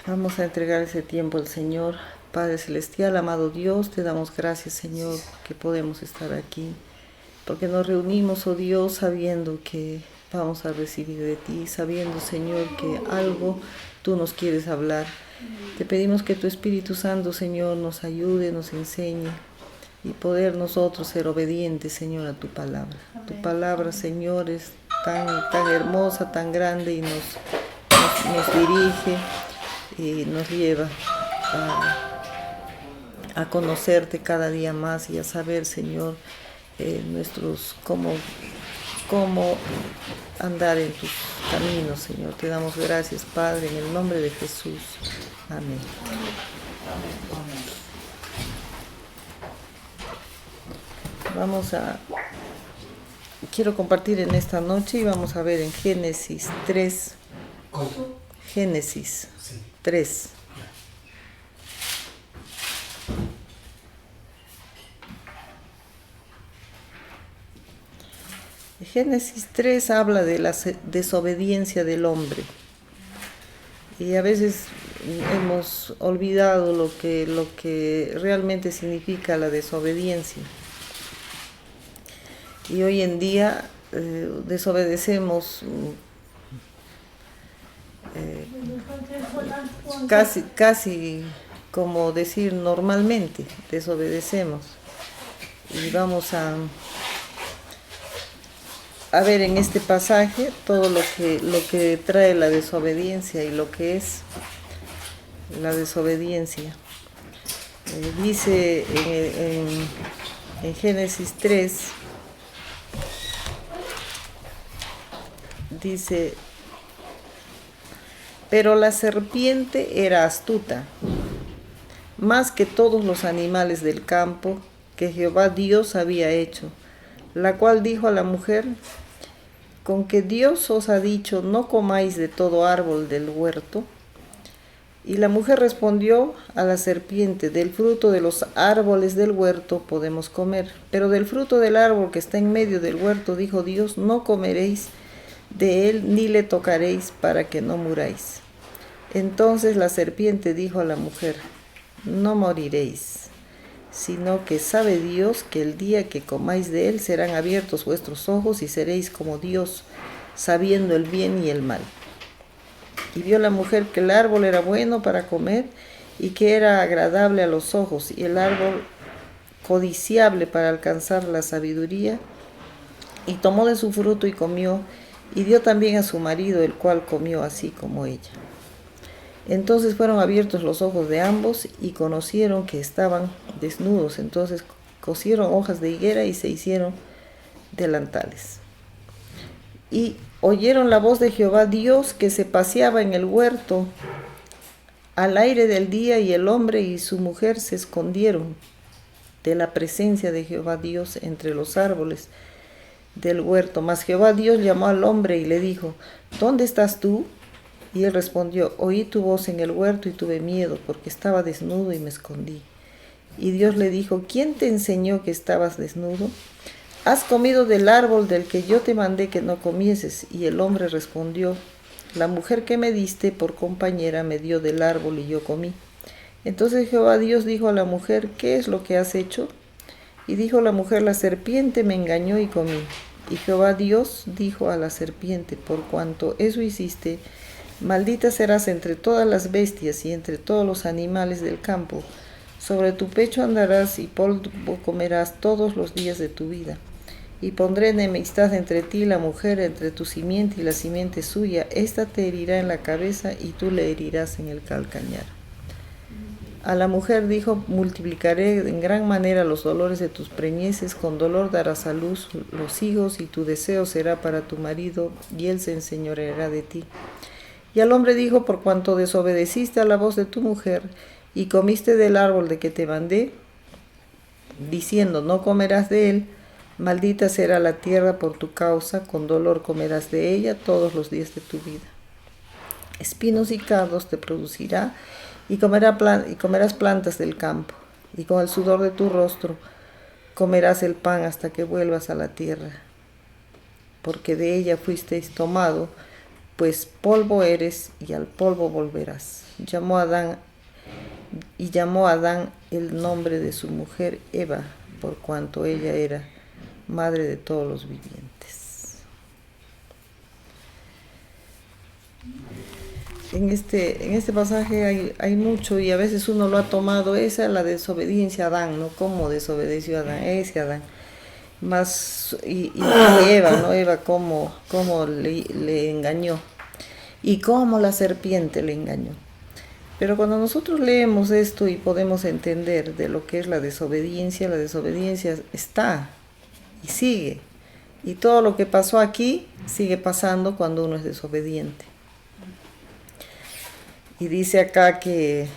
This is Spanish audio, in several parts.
Vamos a entregar ese tiempo al Señor. Padre Celestial, amado Dios, te damos gracias, Señor, que podemos estar aquí, porque nos reunimos, oh Dios, sabiendo que vamos a recibir de ti, sabiendo, Señor, que algo tú nos quieres hablar. Te pedimos que tu Espíritu Santo, Señor, nos ayude, nos enseñe y poder nosotros ser obedientes, Señor, a tu palabra. Tu palabra, Señor, es tan hermosa, tan grande y nos dirige y nos lleva a conocerte cada día más y a saber, Señor, cómo andar en tus caminos, Señor. Te damos gracias, Padre, en el nombre de Jesús. Amén. Quiero compartir en esta noche y vamos a ver en Génesis 3. Génesis 3. Génesis 3 habla de la desobediencia del hombre. Y a veces hemos olvidado lo que realmente significa la desobediencia. Y hoy en día desobedecemos casi como decir normalmente, desobedecemos. Y vamos a ver en este pasaje todo lo que trae la desobediencia y lo que es la desobediencia. Dice en Génesis 3, dice: pero la serpiente era astuta, más que todos los animales del campo que Jehová Dios había hecho, la cual dijo a la mujer: ¿con que Dios os ha dicho, no comáis de todo árbol del huerto? Y la mujer respondió a la serpiente: del fruto de los árboles del huerto podemos comer, pero del fruto del árbol que está en medio del huerto, dijo Dios, no comeréis de él ni le tocaréis, para que no muráis. Entonces la serpiente dijo a la mujer: no moriréis, sino que sabe Dios que el día que comáis de él serán abiertos vuestros ojos y seréis como Dios, sabiendo el bien y el mal. Y vio la mujer que el árbol era bueno para comer y que era agradable a los ojos, y el árbol codiciable para alcanzar la sabiduría, y tomó de su fruto y comió, y dio también a su marido, el cual comió así como ella. Entonces fueron abiertos los ojos de ambos y conocieron que estaban desnudos. Entonces cosieron hojas de higuera y se hicieron delantales. Y oyeron la voz de Jehová Dios que se paseaba en el huerto al aire del día, y el hombre y su mujer se escondieron de la presencia de Jehová Dios entre los árboles del huerto. Mas Jehová Dios llamó al hombre y le dijo: ¿dónde estás tú? Y él respondió: oí tu voz en el huerto y tuve miedo, porque estaba desnudo y me escondí. Y Dios le dijo: ¿quién te enseñó que estabas desnudo? ¿Has comido del árbol del que yo te mandé que no comieses? Y el hombre respondió: la mujer que me diste por compañera me dio del árbol y yo comí. Entonces Jehová Dios dijo a la mujer: ¿qué es lo que has hecho? Y dijo la mujer: la serpiente me engañó y comí. Y Jehová Dios dijo a la serpiente: por cuanto eso hiciste, maldita serás entre todas las bestias y entre todos los animales del campo. Sobre tu pecho andarás y polvo comerás todos los días de tu vida. Y pondré enemistad entre ti y la mujer, entre tu simiente y la simiente suya. Esta te herirá en la cabeza y tú le herirás en el calcañar. A la mujer dijo: multiplicaré en gran manera los dolores de tus preñeces, con dolor darás a luz los hijos, y tu deseo será para tu marido, y él se enseñoreará de ti. Y al hombre dijo: por cuanto desobedeciste a la voz de tu mujer, y comiste del árbol de que te mandé, diciendo, no comerás de él, maldita será la tierra por tu causa, con dolor comerás de ella todos los días de tu vida. Espinos y cardos te producirá, y comerás plantas del campo, y con el sudor de tu rostro comerás el pan hasta que vuelvas a la tierra, porque de ella fuisteis tomado, pues polvo eres y al polvo volverás. Llamó a Adán el nombre de su mujer Eva, por cuanto ella era madre de todos los vivientes. En este pasaje hay mucho, y a veces uno lo ha tomado, esa es la desobediencia a Adán, ¿no? ¿Cómo desobedeció a Adán? Ese Adán. Más, y Eva, ¿no? Eva cómo le engañó, y cómo la serpiente le engañó. Pero cuando nosotros leemos esto y podemos entender de lo que es la desobediencia está y sigue. Y todo lo que pasó aquí sigue pasando cuando uno es desobediente. Y dice acá que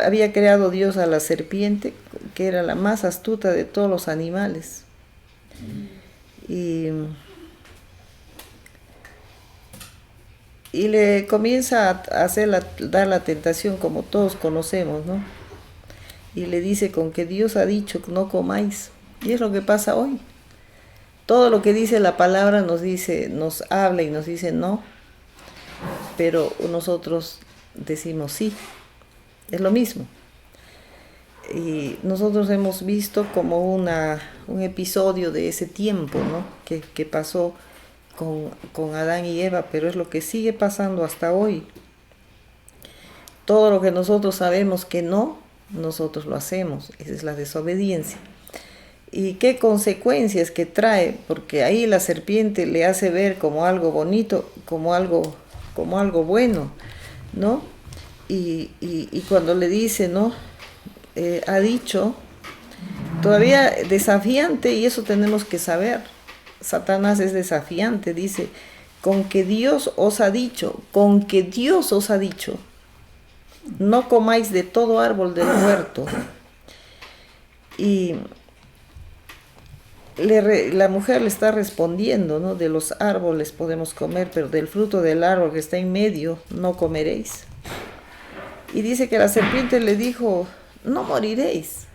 había creado Dios a la serpiente, que era la más astuta de todos los animales. Y le comienza a dar la tentación, como todos conocemos, ¿no? Y le dice, con que Dios ha dicho que no comáis. Y es lo que pasa hoy. Todo lo que dice la palabra nos habla y nos dice no, pero nosotros decimos sí. Es lo mismo. Y nosotros hemos visto como un episodio de ese tiempo, ¿no? que pasó con Adán y Eva, pero es lo que sigue pasando hasta hoy. Todo lo que nosotros sabemos que no, nosotros lo hacemos. Esa es la desobediencia. ¿Y qué consecuencias que trae? Porque ahí la serpiente le hace ver como algo bonito, como algo bueno, ¿no? Y cuando le dice, ¿no? Ha dicho, todavía desafiante, y eso tenemos que saber. Satanás es desafiante, dice, con que Dios os ha dicho, no comáis de todo árbol del huerto. Y la mujer le está respondiendo, ¿no? De los árboles podemos comer, pero del fruto del árbol que está en medio no comeréis. Y dice que la serpiente le dijo, no moriréis,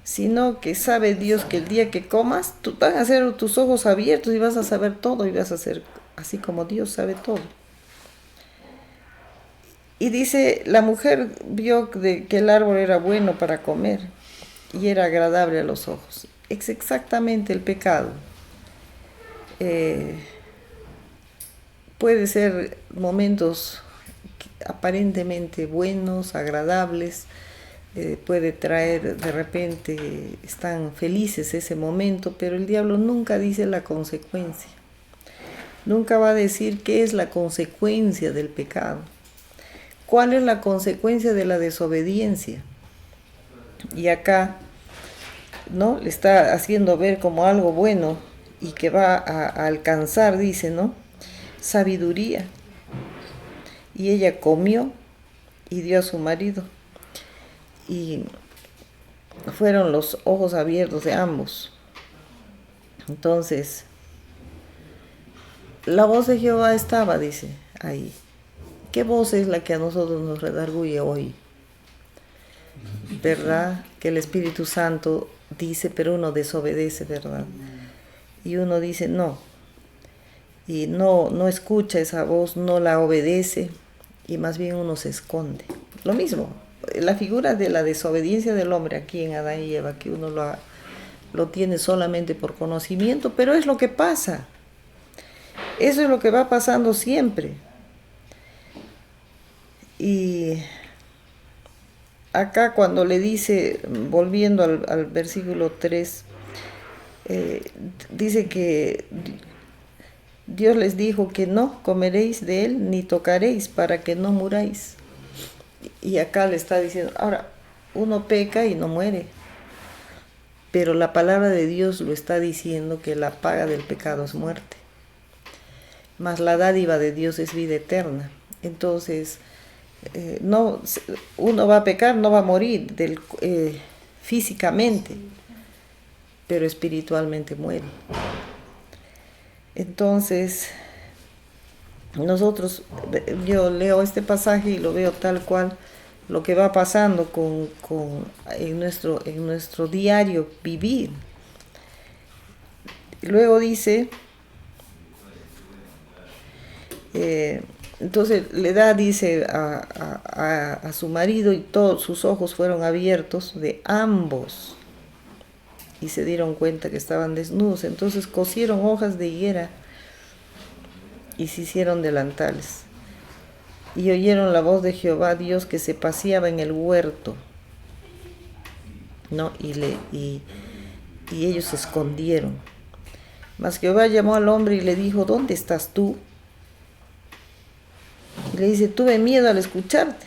sino que sabe Dios que el día que comas, van a ser tus ojos abiertos y vas a saber todo, y vas a ser así como Dios sabe todo. Y dice, la mujer vio que el árbol era bueno para comer y era agradable a los ojos. Es exactamente el pecado. Puede ser momentos aparentemente buenos, agradables, puede traer de repente, están felices ese momento, pero el diablo nunca dice la consecuencia. Nunca va a decir qué es la consecuencia del pecado. ¿Cuál es la consecuencia de la desobediencia? Y acá, ¿no? Le está haciendo ver como algo bueno y que va a alcanzar, dice, ¿no? Sabiduría. Y ella comió y dio a su marido. Y fueron los ojos abiertos de ambos. Entonces, la voz de Jehová estaba, dice, ahí. ¿Qué voz es la que a nosotros nos redarguye hoy? ¿Verdad? Que el Espíritu Santo dice, pero uno desobedece, ¿verdad? Y uno dice no. Y no escucha esa voz, no la obedece, y más bien uno se esconde. Lo mismo, la figura de la desobediencia del hombre aquí en Adán y Eva, que uno lo tiene solamente por conocimiento, pero es lo que pasa. Eso es lo que va pasando siempre. Y acá cuando le dice, volviendo al versículo 3, dice que Dios les dijo que no comeréis de él ni tocaréis para que no muráis. Y acá le está diciendo, ahora, uno peca y no muere, pero la palabra de Dios lo está diciendo que la paga del pecado es muerte, mas la dádiva de Dios es vida eterna. Entonces, no, uno va a pecar, no va a morir físicamente, pero espiritualmente muere. Entonces, yo leo este pasaje y lo veo tal cual, lo que va pasando en nuestro diario vivir. Luego dice, entonces le da, dice, a su marido, y todos sus ojos fueron abiertos de ambos y se dieron cuenta que estaban desnudos. Entonces cosieron hojas de higuera y se hicieron delantales. Y oyeron la voz de Jehová Dios que se paseaba en el huerto, ¿no? Y ellos se escondieron. Mas Jehová llamó al hombre y le dijo, ¿dónde estás tú? Y le dice, tuve miedo al escucharte,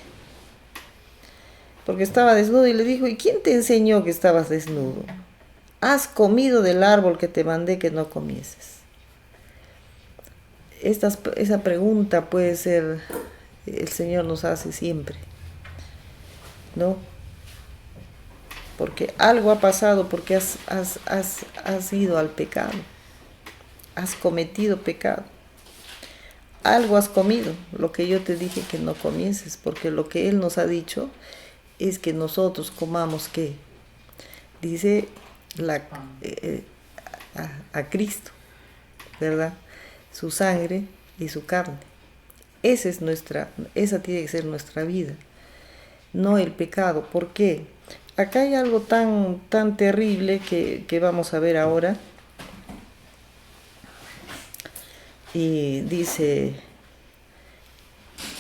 porque estaba desnudo. Y le dijo, ¿y quién te enseñó que estabas desnudo? ¿Has comido del árbol que te mandé que no comieses? Esa pregunta puede ser, el Señor nos hace siempre, ¿no? Porque algo ha pasado, porque has ido al pecado, has cometido pecado. Algo has comido, lo que yo te dije que no comieses, porque lo que Él nos ha dicho es que nosotros comamos, ¿qué? Dice a Cristo, ¿verdad? Su sangre y su carne. Esa tiene que ser nuestra vida, no el pecado. ¿Por qué? Acá hay algo tan terrible que vamos a ver ahora. Y dice,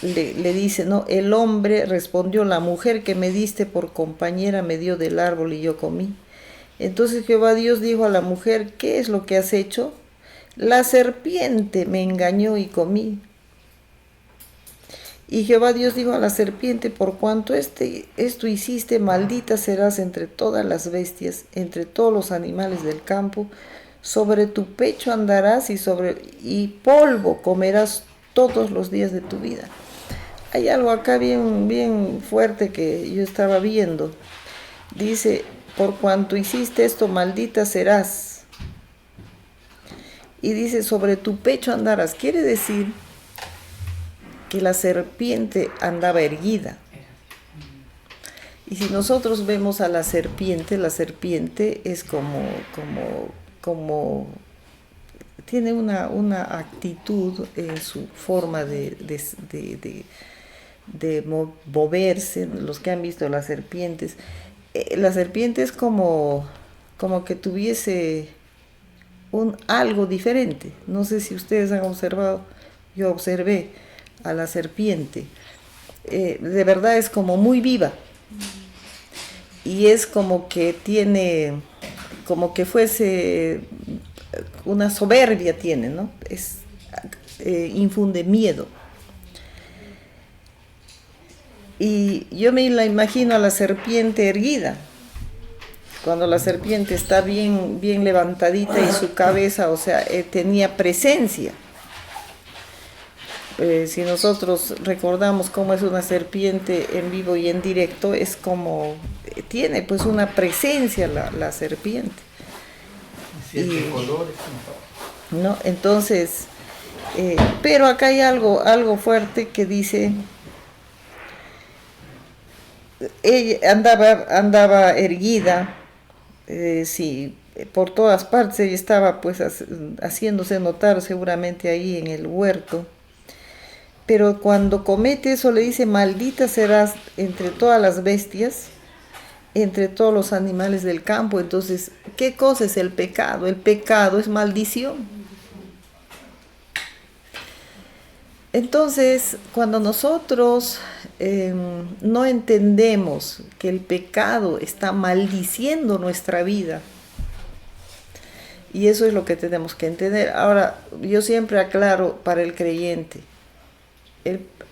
le dice, ¿no? El hombre respondió, la mujer que me diste por compañera me dio del árbol y yo comí. Entonces Jehová Dios dijo a la mujer, ¿qué es lo que has hecho? La serpiente me engañó y comí. Y Jehová Dios dijo a la serpiente, por cuanto esto hiciste, maldita serás entre todas las bestias, entre todos los animales del campo. Sobre tu pecho andarás y polvo comerás todos los días de tu vida. Hay algo acá bien fuerte que yo estaba viendo. Dice, por cuanto hiciste esto, maldita serás. Y dice, sobre tu pecho andarás. Quiere decir que la serpiente andaba erguida. Y si nosotros vemos a la serpiente es como tiene una actitud en su forma de moverse. Los que han visto las serpientes, la serpiente es como que tuviese algo diferente. No sé si ustedes han observado, yo observé a la serpiente, de verdad es como muy viva, y es como que tiene, como que fuese una soberbia tiene, ¿no? Infunde miedo. Y yo me la imagino a la serpiente erguida, cuando la serpiente está bien levantadita y su cabeza, o sea, tenía presencia. Si nosotros recordamos cómo es una serpiente en vivo y en directo, es como, tiene pues una presencia la serpiente. Y colores, ¿no? Entonces, pero acá hay algo fuerte que dice, ella andaba erguida, sí, por todas partes ella estaba pues haciéndose notar seguramente ahí en el huerto. Pero cuando comete eso le dice, maldita serás entre todas las bestias, entre todos los animales del campo. Entonces, ¿qué cosa es el pecado? El pecado es maldición. Entonces, cuando nosotros no entendemos que el pecado está maldiciendo nuestra vida, y eso es lo que tenemos que entender. Ahora, yo siempre aclaro para el creyente,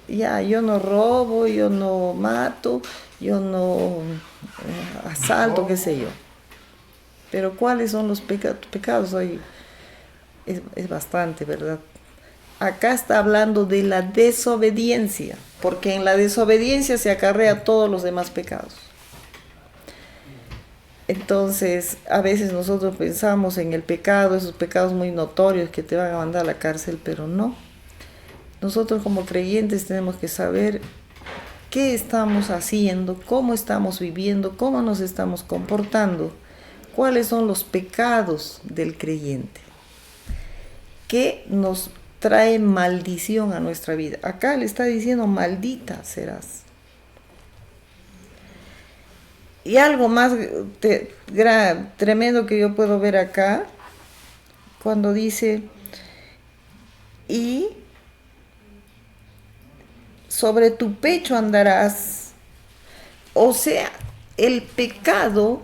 yo no robo, yo no mato, yo no asalto, qué sé yo. Pero ¿cuáles son los pecados? Hoy es bastante, ¿verdad? Acá está hablando de la desobediencia, porque en la desobediencia se acarrea todos los demás pecados. Entonces, a veces nosotros pensamos en el pecado, esos pecados muy notorios que te van a mandar a la cárcel, pero no. Nosotros como creyentes tenemos que saber qué estamos haciendo, cómo estamos viviendo, cómo nos estamos comportando, cuáles son los pecados del creyente, que nos trae maldición a nuestra vida. Acá le está diciendo maldita serás. Y algo más tremendo que yo puedo ver acá, cuando dice, y sobre tu pecho andarás. O sea, el pecado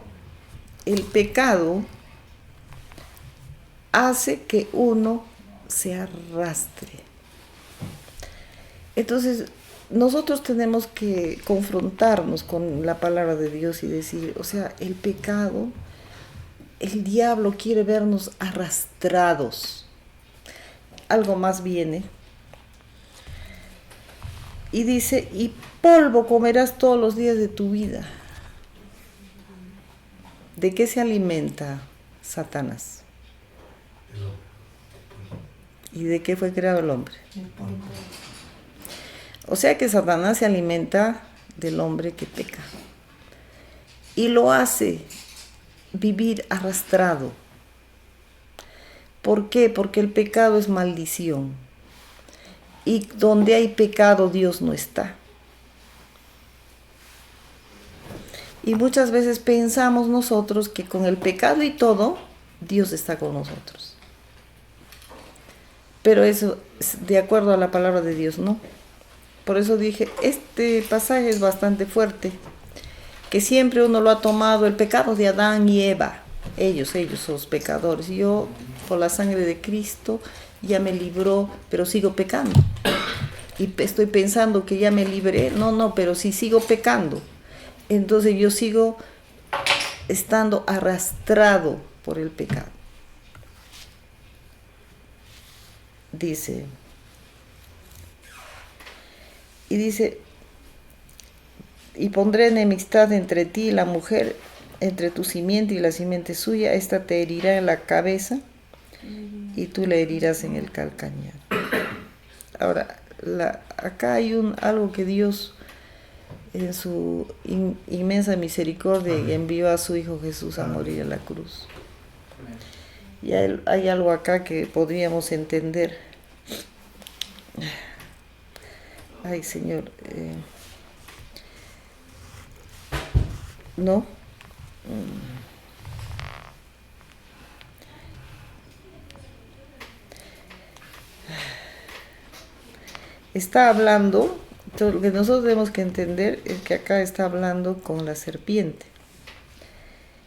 hace que uno se arrastre. Entonces, nosotros tenemos que confrontarnos con la palabra de Dios y decir, o sea, el pecado, el diablo quiere vernos arrastrados. Algo más viene. Y dice, y polvo comerás todos los días de tu vida. ¿De qué se alimenta Satanás? ¿Y de qué fue creado el hombre? O sea que Satanás se alimenta del hombre que peca. Y lo hace vivir arrastrado. ¿Por qué? Porque el pecado es maldición. Y donde hay pecado, Dios no está. Y muchas veces pensamos nosotros que con el pecado y todo, Dios está con nosotros. Pero eso, de acuerdo a la palabra de Dios, no. Por eso dije, este pasaje es bastante fuerte, que siempre uno lo ha tomado, el pecado de Adán y Eva. Ellos son los pecadores. Yo, por la sangre de Cristo, ya me libró, pero sigo pecando. Y estoy pensando que ya me libré. No, pero si sigo pecando, entonces yo sigo estando arrastrado por el pecado. Dice, y pondré enemistad entre ti y la mujer, entre tu simiente y la simiente suya, esta te herirá en la cabeza y tú le herirás en el calcañar. Ahora, acá hay algo que Dios, en su inmensa misericordia, envió a su Hijo Jesús a morir en la cruz. Y hay algo acá que podríamos entender. Ay, Señor, ¿no? Está hablando, lo que nosotros tenemos que entender es que acá está hablando con la serpiente.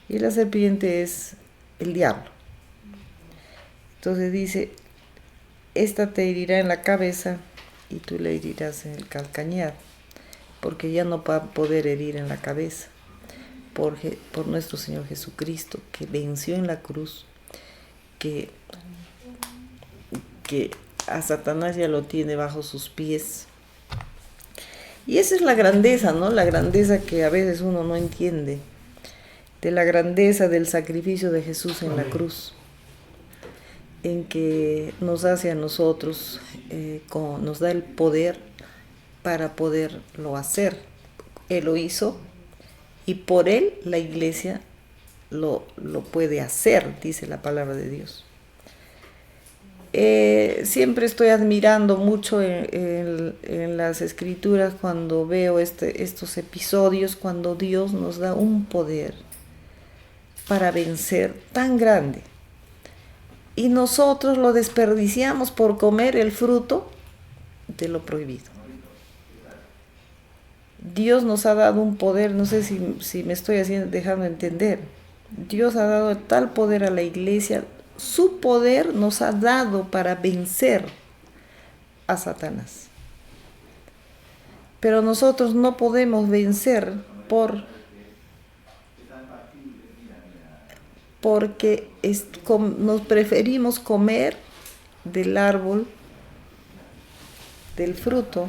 Y la serpiente es el diablo. Entonces dice, esta te herirá en la cabeza y tú le herirás en el calcañar, porque ya no va a poder herir en la cabeza, por nuestro Señor Jesucristo, que venció en la cruz, que a Satanás ya lo tiene bajo sus pies. Y esa es la grandeza, ¿no? La grandeza que a veces uno no entiende, de la grandeza del sacrificio de Jesús en la cruz, en que nos hace a nosotros, nos da el poder para poderlo hacer. Él lo hizo y por él la iglesia lo puede hacer, dice la palabra de Dios. Siempre estoy admirando mucho en las escrituras cuando veo estos episodios, cuando Dios nos da un poder para vencer tan grande. Y nosotros lo desperdiciamos por comer el fruto de lo prohibido. Dios nos ha dado un poder, no sé si me estoy dejando entender. Dios ha dado tal poder a la iglesia, su poder nos ha dado para vencer a Satanás. Pero nosotros no podemos vencer porque nos preferimos comer del árbol, del fruto,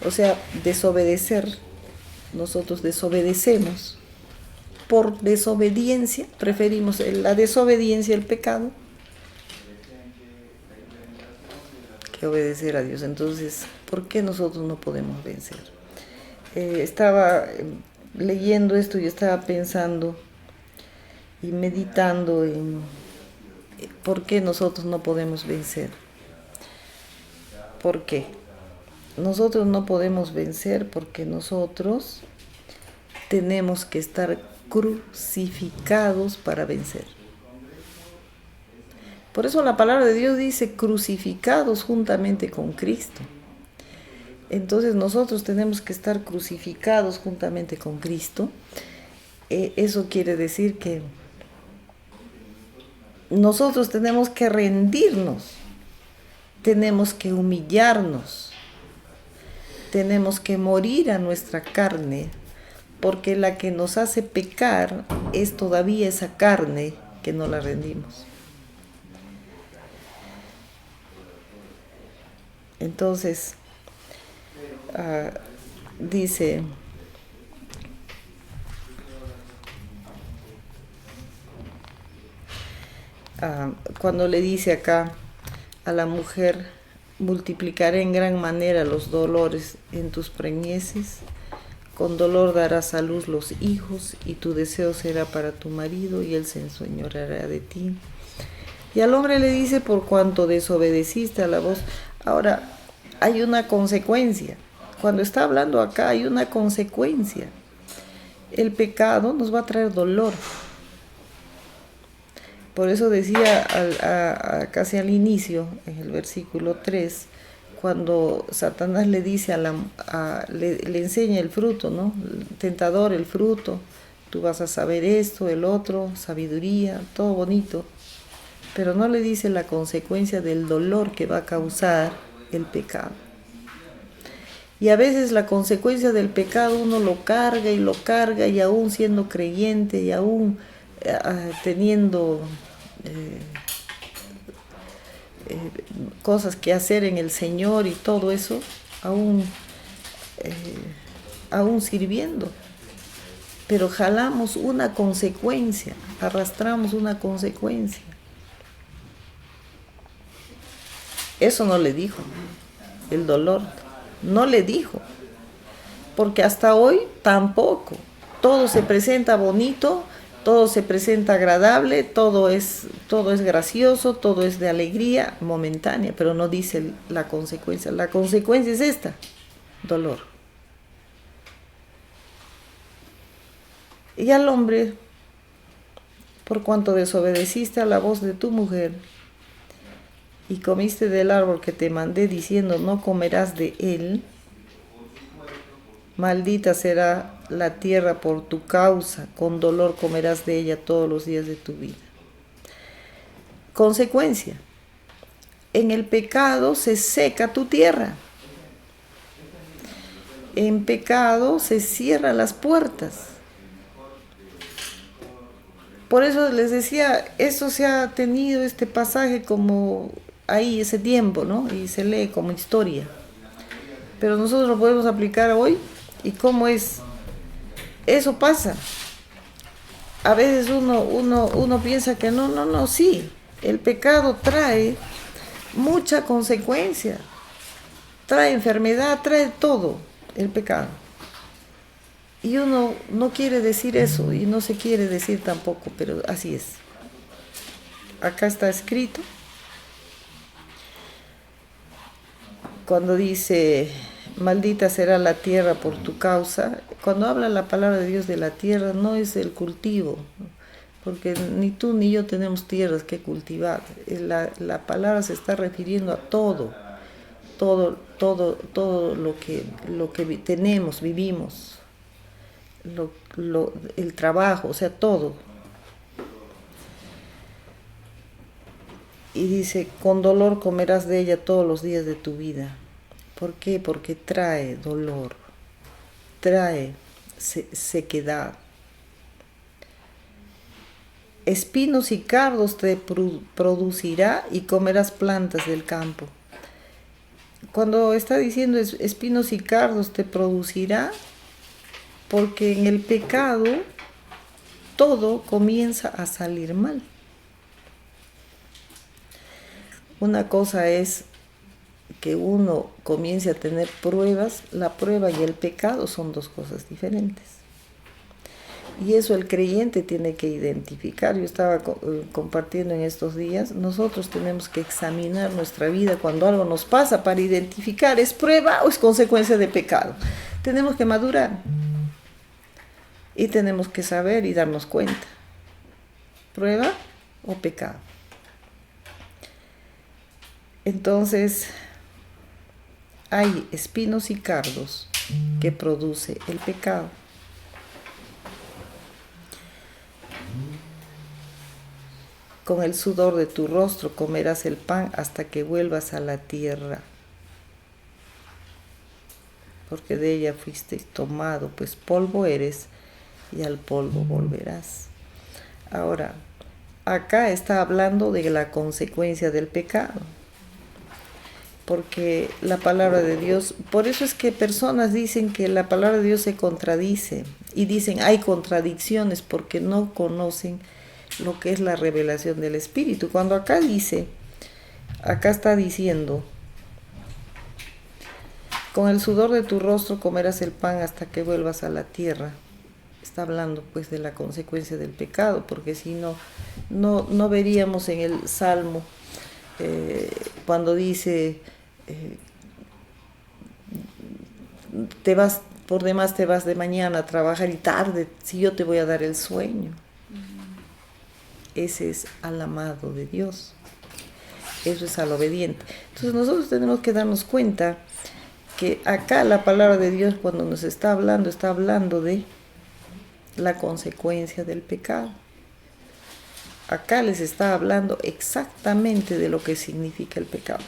o sea, desobedecer. Nosotros desobedecemos. Por desobediencia, preferimos la desobediencia, el pecado, que obedecer a Dios. Entonces, ¿por qué nosotros no podemos vencer? Estaba leyendo esto y estaba pensando y meditando en por qué nosotros no podemos vencer. ¿Por qué? Nosotros no podemos vencer porque nosotros tenemos que estar crucificados para vencer. Por eso la palabra de Dios dice crucificados juntamente con Cristo. Entonces nosotros tenemos que estar crucificados juntamente con Cristo. Eso quiere decir que nosotros tenemos que rendirnos, tenemos que humillarnos, tenemos que morir a nuestra carne, porque la que nos hace pecar es todavía esa carne que no la rendimos. Entonces, dice, cuando le dice acá a la mujer, multiplicaré en gran manera los dolores en tus preñeces, con dolor darás a luz los hijos, y tu deseo será para tu marido, y él se enseñoreará de ti. Y al hombre le dice, por cuanto desobedeciste a la voz. Ahora, hay una consecuencia. Cuando está hablando acá, hay una consecuencia. El pecado nos va a traer dolor. Por eso decía casi al inicio, en el versículo 3, cuando Satanás le dice le enseña el fruto, ¿no? El tentador, el fruto, tú vas a saber esto, el otro, sabiduría, todo bonito, pero no le dice la consecuencia del dolor que va a causar el pecado. Y a veces la consecuencia del pecado uno lo carga, y aún siendo creyente, y aún teniendo cosas que hacer en el Señor y todo eso, aún sirviendo. Pero jalamos una consecuencia, arrastramos una consecuencia. Eso no le dijo, el dolor, no le dijo, porque hasta hoy tampoco. Todo se presenta bonito, todo se presenta agradable, todo es gracioso, todo es de alegría momentánea, pero no dice la consecuencia. La consecuencia es esta, dolor. Y al hombre, por cuanto desobedeciste a la voz de tu mujer, y comiste del árbol que te mandé diciendo, no comerás de él, maldita será la tierra por tu causa, con dolor comerás de ella todos los días de tu vida. Consecuencia, en el pecado se seca tu tierra, en pecado se cierran las puertas. Por eso les decía, eso se ha tenido este pasaje como ahí ese tiempo, ¿no? Y se lee como historia. Pero nosotros lo podemos aplicar hoy. ¿Y cómo es? Eso pasa. A veces uno piensa que no, sí. El pecado trae mucha consecuencia. Trae enfermedad, trae todo el pecado. Y uno no quiere decir eso y no se quiere decir tampoco, pero así es. Acá está escrito. Cuando dice, maldita será la tierra por tu causa, cuando habla la palabra de Dios de la tierra, no es el cultivo, porque ni tú ni yo tenemos tierras que cultivar. La palabra se está refiriendo a todo lo que tenemos, vivimos, el trabajo, o sea, todo. Y dice, con dolor comerás de ella todos los días de tu vida. ¿Por qué? Porque trae dolor, trae sequedad. Espinos y cardos te producirá y comerás plantas del campo. Cuando está diciendo espinos y cardos te producirá, porque en el pecado todo comienza a salir mal. Una cosa es que uno comience a tener pruebas, la prueba y el pecado son dos cosas diferentes. Y eso el creyente tiene que identificar. Yo estaba compartiendo en estos días, nosotros tenemos que examinar nuestra vida cuando algo nos pasa para identificar, ¿es prueba o es consecuencia de pecado? Tenemos que madurar y tenemos que saber y darnos cuenta, prueba o pecado. Entonces, hay espinos y cardos que produce el pecado. Con el sudor de tu rostro comerás el pan hasta que vuelvas a la tierra, porque de ella fuiste tomado, pues polvo eres y al polvo volverás. Ahora, acá está hablando de la consecuencia del pecado, porque la palabra de Dios, por eso es que personas dicen que la palabra de Dios se contradice y dicen hay contradicciones porque no conocen lo que es la revelación del Espíritu. Cuando acá dice, acá está diciendo, con el sudor de tu rostro comerás el pan hasta que vuelvas a la tierra. Está hablando pues de la consecuencia del pecado, porque si no, no veríamos en el Salmo cuando dice te vas, por demás te vas de mañana a trabajar y tarde, si yo te voy a dar el sueño. Ese es al amado de Dios, eso es al obediente. Entonces nosotros tenemos que darnos cuenta que acá la palabra de Dios cuando nos está hablando de la consecuencia del pecado. Acá les está hablando exactamente de lo que significa el pecado.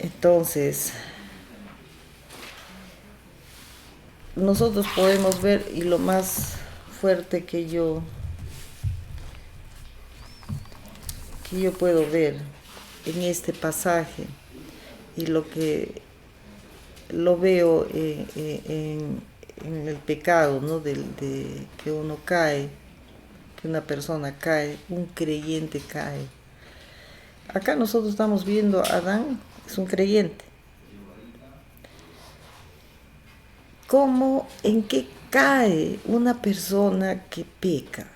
Entonces, nosotros podemos ver, y lo más fuerte que yo puedo ver en este pasaje, y lo que lo veo en el pecado, ¿no? de que uno cae, que una persona cae, un creyente cae. Acá nosotros estamos viendo a Adán, es un creyente. ¿Cómo, en qué cae una persona que peca?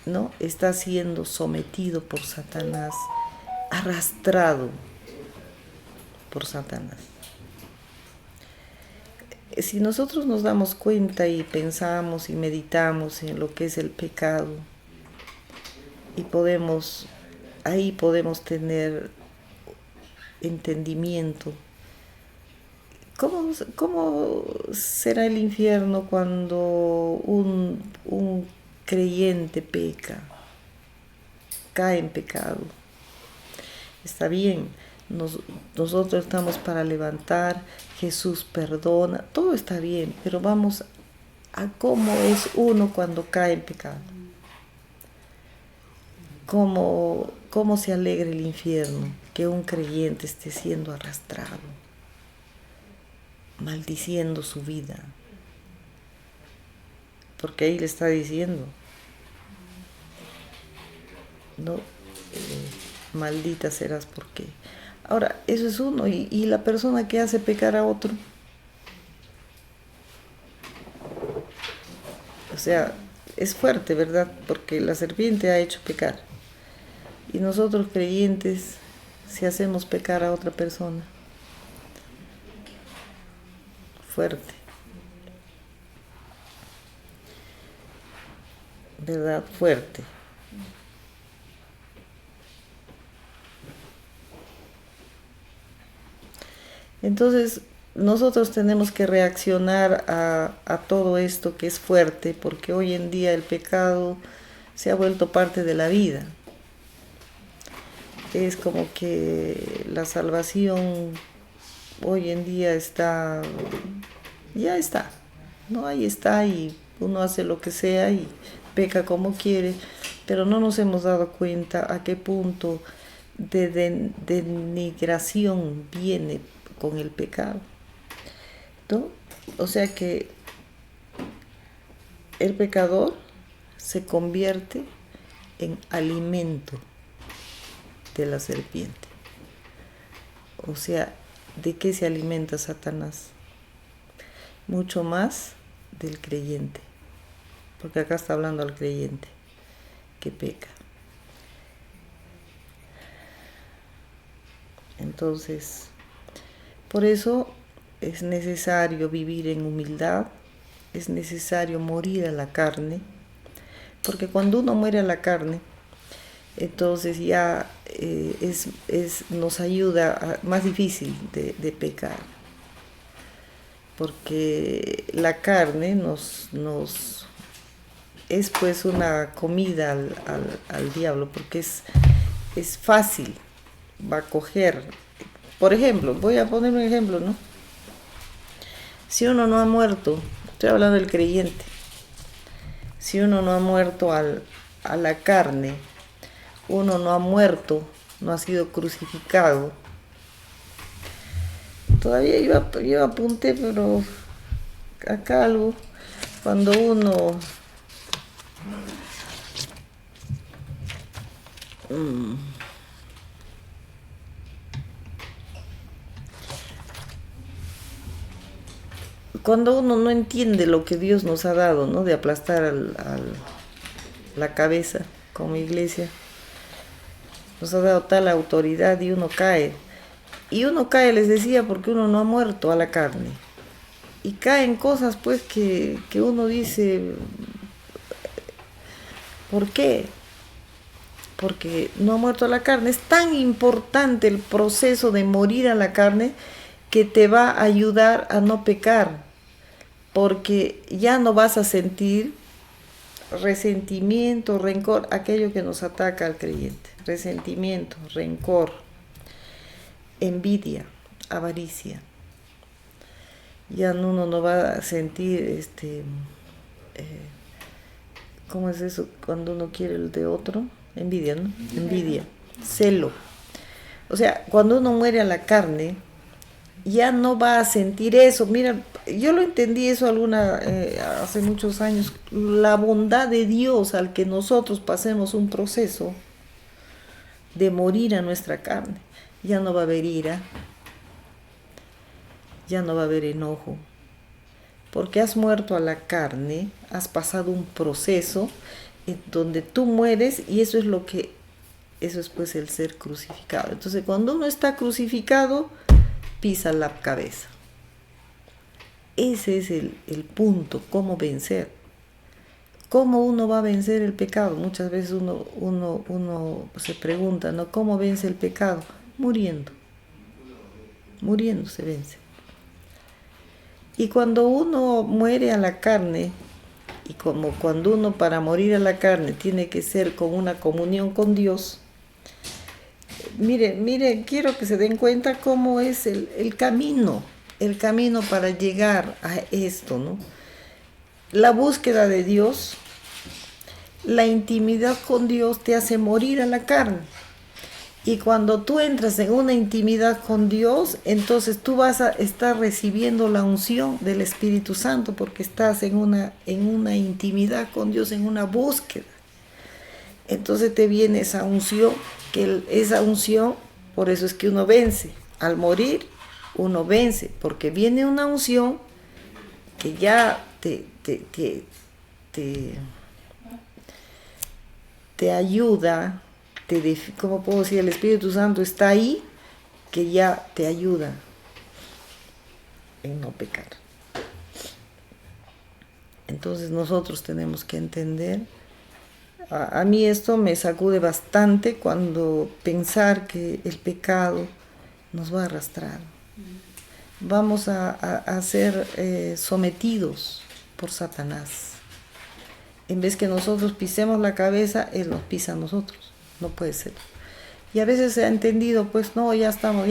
¿No? Está siendo sometido por Satanás, arrastrado por Satanás. Si nosotros nos damos cuenta y pensamos y meditamos en lo que es el pecado, y ahí podemos tener entendimiento. ¿Cómo será el infierno cuando un creyente peca, cae en pecado? Está bien, nosotros estamos para levantar, Jesús perdona, todo está bien, pero vamos a cómo es uno cuando cae en pecado. ¿Cómo se alegra el infierno que un creyente esté siendo arrastrado, maldiciendo su vida? Porque ahí le está diciendo, no, maldita serás porque. Ahora, eso es uno, y la persona que hace pecar a otro. O sea, es fuerte, ¿verdad? Porque la serpiente ha hecho pecar. Y nosotros creyentes, si hacemos pecar a otra persona, fuerte, ¿verdad? Fuerte. Entonces, nosotros tenemos que reaccionar a todo esto que es fuerte, porque hoy en día el pecado se ha vuelto parte de la vida. Es como que la salvación hoy en día ya está, ¿no? Ahí está y uno hace lo que sea y peca como quiere, pero no nos hemos dado cuenta a qué punto de denigración viene con el pecado, ¿no? O sea que el pecador se convierte en alimento de la serpiente. O sea, ¿de qué se alimenta Satanás? Mucho más del creyente, porque acá está hablando al creyente que peca. Entonces, por eso es necesario vivir en humildad, es necesario morir a la carne, porque cuando uno muere a la carne, entonces ya nos ayuda, más difícil de pecar, porque la carne nos es pues una comida al diablo, porque es fácil, va a coger. Por ejemplo, voy a poner un ejemplo, ¿no? Si uno no ha muerto, estoy hablando del creyente, si uno no ha muerto a la carne, uno no ha muerto, no ha sido crucificado. Todavía yo apunté, pero acá algo, cuando uno cuando uno no entiende lo que Dios nos ha dado, ¿no? De aplastar la cabeza como iglesia, nos ha dado tal autoridad y uno cae. Y uno cae, les decía, porque uno no ha muerto a la carne. Y caen cosas pues que uno dice, ¿por qué? Porque no ha muerto a la carne. Es tan importante el proceso de morir a la carne que te va a ayudar a no pecar, porque ya no vas a sentir resentimiento, rencor, aquello que nos ataca al creyente. Resentimiento, rencor, envidia, avaricia. Ya uno no va a sentir ¿cómo es eso? Cuando uno quiere el de otro, envidia, ¿no? Envidia, celo. O sea, cuando uno muere a la carne, ya no va a sentir eso. Mira, yo lo entendí eso hace muchos años. La bondad de Dios al que nosotros pasemos un proceso de morir a nuestra carne. Ya no va a haber ira, ya no va a haber enojo, porque has muerto a la carne, has pasado un proceso en donde tú mueres, y eso es pues el ser crucificado. Entonces, cuando uno está crucificado, pisa la cabeza. Ese es el punto, cómo vencer. ¿Cómo uno va a vencer el pecado? Muchas veces uno se pregunta, ¿no? ¿Cómo vence el pecado? Muriendo. Muriendo se vence. Y cuando uno muere a la carne, y como cuando uno para morir a la carne tiene que ser con una comunión con Dios, mire, quiero que se den cuenta cómo es el camino para llegar a esto, ¿no? La búsqueda de Dios, la intimidad con Dios te hace morir a la carne. Y cuando tú entras en una intimidad con Dios, entonces tú vas a estar recibiendo la unción del Espíritu Santo, porque estás en una intimidad con Dios, en una búsqueda. Entonces te viene esa unción, por eso es que uno vence. Al morir, uno vence, porque viene una unción que ya te ayuda. ¿Cómo puedo decir? El Espíritu Santo está ahí, que ya te ayuda en no pecar. Entonces nosotros tenemos que entender. A mí esto me sacude bastante cuando pensar que el pecado nos va a arrastrar. Vamos a ser sometidos por Satanás. En vez que nosotros pisemos la cabeza, él nos pisa a nosotros. No puede ser. Y a veces se ha entendido, pues no, ya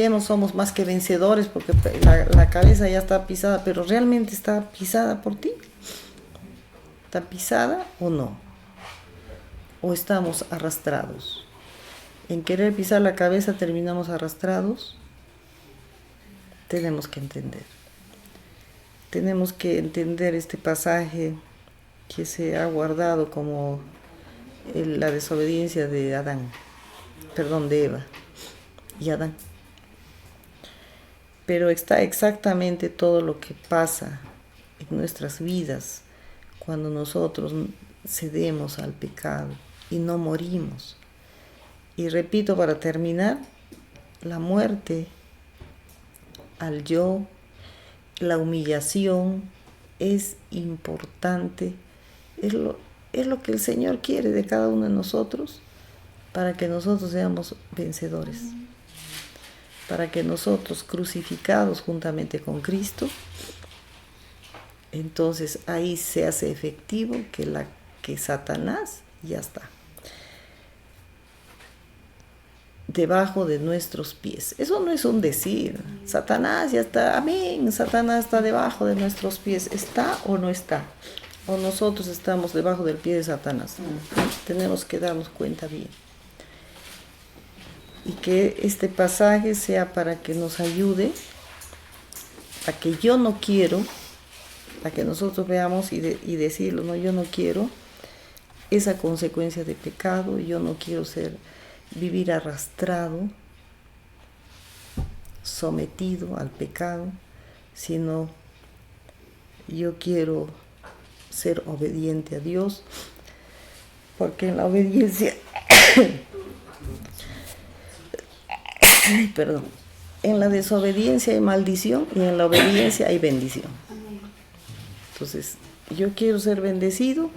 no somos más que vencedores porque la cabeza ya está pisada, pero realmente está pisada por ti. ¿Está pisada o no? ¿O estamos arrastrados? En querer pisar la cabeza terminamos arrastrados. Tenemos que entender. Tenemos que entender este pasaje que se ha guardado como la desobediencia de Eva. y Adán. Pero está exactamente todo lo que pasa en nuestras vidas cuando nosotros cedemos al pecado y no morimos. Y repito para terminar, la muerte al yo, la humillación es importante, es lo que el Señor quiere de cada uno de nosotros para que nosotros seamos vencedores, para que nosotros crucificados juntamente con Cristo, entonces ahí se hace efectivo que Satanás ya está debajo de nuestros pies. Eso no es un decir. Satanás ya está, amén, Satanás está debajo de nuestros pies. ¿Está o no está? O nosotros estamos debajo del pie de Satanás. Tenemos que darnos cuenta bien. Y que este pasaje sea para que nos ayude a que yo no quiero, a que nosotros veamos y decirlo, no, yo no quiero esa consecuencia de pecado, yo no quiero vivir arrastrado, sometido al pecado, sino yo quiero ser obediente a Dios, porque en la obediencia, en la desobediencia hay maldición y en la obediencia hay bendición. Entonces, yo quiero ser bendecido,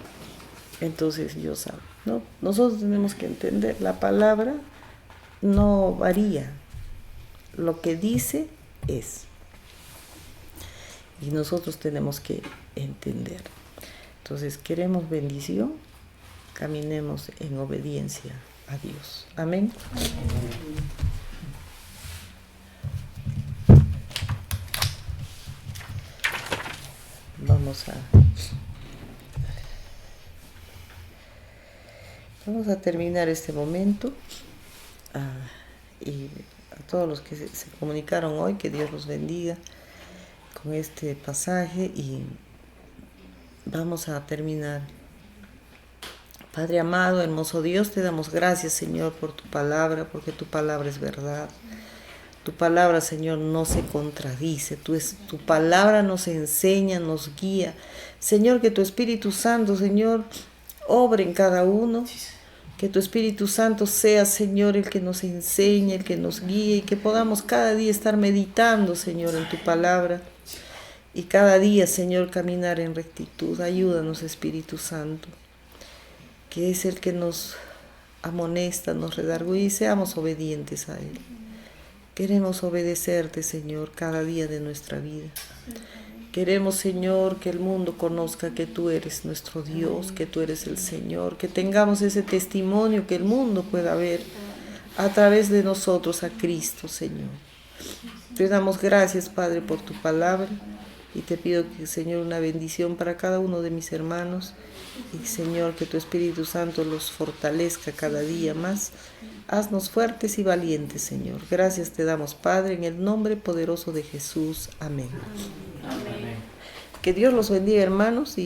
entonces yo salgo, ¿no? Nosotros tenemos que entender, la palabra no varía, lo que dice es. Y nosotros tenemos que entender. Entonces, queremos bendición, caminemos en obediencia a Dios. Amén. Vamos a terminar este momento y a todos los que se comunicaron hoy, que Dios los bendiga con este pasaje y vamos a terminar. Padre amado, hermoso Dios, te damos gracias, Señor, por tu palabra, porque tu palabra es verdad. Tu palabra, Señor, no se contradice. Tu palabra nos enseña, nos guía. Señor, que tu Espíritu Santo, Señor, obre en cada uno. Que tu Espíritu Santo sea, Señor, el que nos enseñe, el que nos guíe y que podamos cada día estar meditando, Señor, en tu palabra. Y cada día, Señor, caminar en rectitud. Ayúdanos, Espíritu Santo, que es el que nos amonesta, nos redarguye y seamos obedientes a Él. Queremos obedecerte, Señor, cada día de nuestra vida. Queremos, Señor, que el mundo conozca que tú eres nuestro Dios, que tú eres el Señor, que tengamos ese testimonio, que el mundo pueda ver a través de nosotros a Cristo, Señor. Te damos gracias, Padre, por tu palabra y te pido que, Señor, una bendición para cada uno de mis hermanos y, Señor, que tu Espíritu Santo los fortalezca cada día más. Haznos fuertes y valientes, Señor. Gracias te damos, Padre, en el nombre poderoso de Jesús. Amén. Amén. Que Dios los bendiga, hermanos.